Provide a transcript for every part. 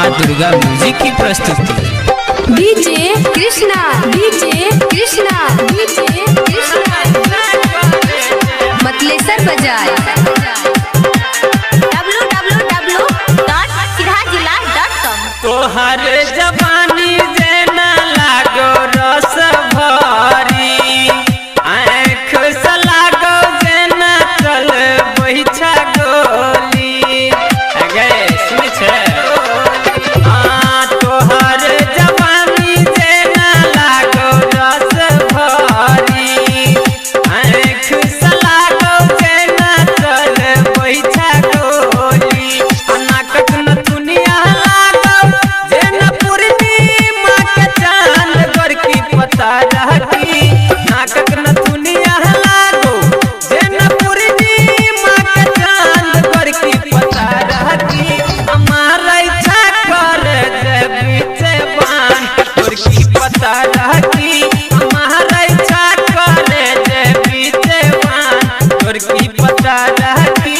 माँ दुर्गा म्यूजिक की प्रस्तुति। डीजे कृष्णा मतलेसर बजाए www.siddharthjilla.com। तोहर जवानी जेना लागो रस भरी, आँख से लागो जेना चल बैठा गोली। अगे सुन छे तोहर जवानी जेना लागो रस भरी, आँख से लागो जेना चल बैठा गोली। नाकक न दुनिया लागो जेना पूर्णिमा के चांद गोर की पता रहती। नाकक न दुनिया लागो जेना पूर्णिमा के चांद गोर की पता रहती। हमारा इच्छा कर दे बीचे बान गोर की पता रहती। हमारा इच्छा कर दे बीचे बान गोर की पता रहती।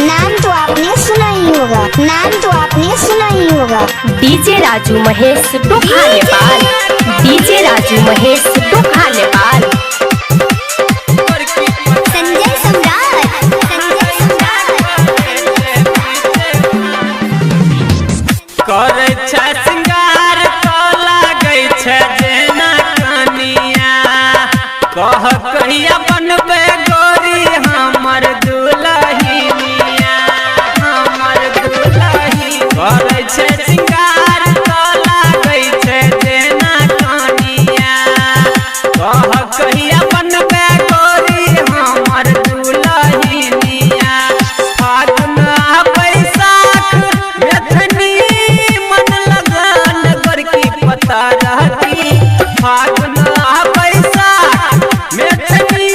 नाम तो आपने सुना ही होगा डीजे राजू महेश टोखा नेपाल। डीजे राजू महेश टोखा नेपाल। संजय सम्राट करे छै श्रृंगार तो लागै छै जेना कनिया। कह कहिया बनबे गोरी हमर दुल्हनिया, हमर दुल्हनी। करे छै श्रृंगार तो लागै छै जेना कनिया। कह कहिया बनबे गोरी हमर दुल्हनिया। फागुन बैसाख मेथनी मन लगन गोर की पता रहती। फागुन बैसाख मेथनी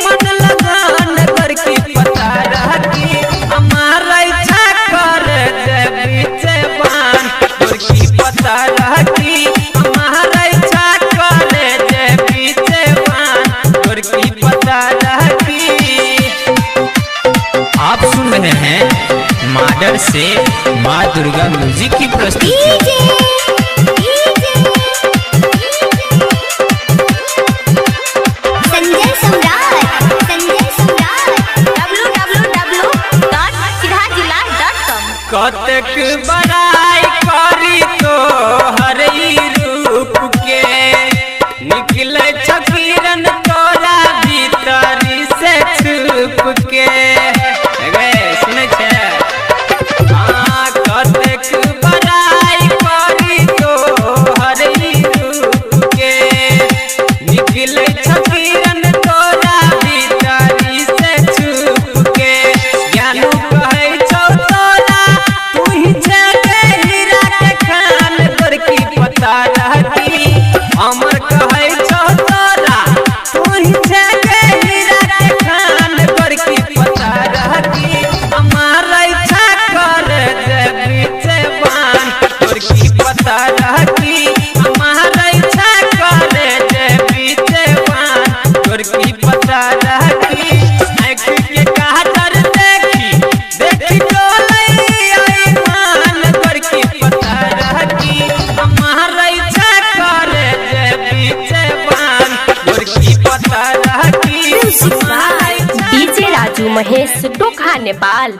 मन लगन गोर की पता रहती। हमारा इच्छा कर दे बीचे बान गोर की पता रहती। हमारा इच्छा कर दे बीचे बान गोर की पता रहती। आप सुन रहे हैं माडर से माँ दुर्गा म्यूजिक की प्रस्तुति। संजय सम्राट www.siddharthjilla.com। कतक बड़ाई करी तो हर रूप के, निकले छकीरन तोरा भीतरी से छुप के। सुने छे कतक बड़ाई करी तो हर रूप के, निकले छकीरन तोरा भीतरी से छुप के। ज्ञानू कहै छौ तोरा तू ही छे हीरा के खान गोर की पता रहती। अमर कहै छौ तोरा तू ही छे हीरा के खान गोर की पता रहती। हमारा इच्छा कर दे बीचे बान गोर की पता रहती। हमारा इच्छा कर दे बीचे बान गोर की पता रहती। आँख के काजर देखी देखी डोलै आई मान गोर की पता रहती। हमारा इच्छा कर दे बीचे बान गोर की पता रहती। डीजे राजू महेश टोखा नेपाल।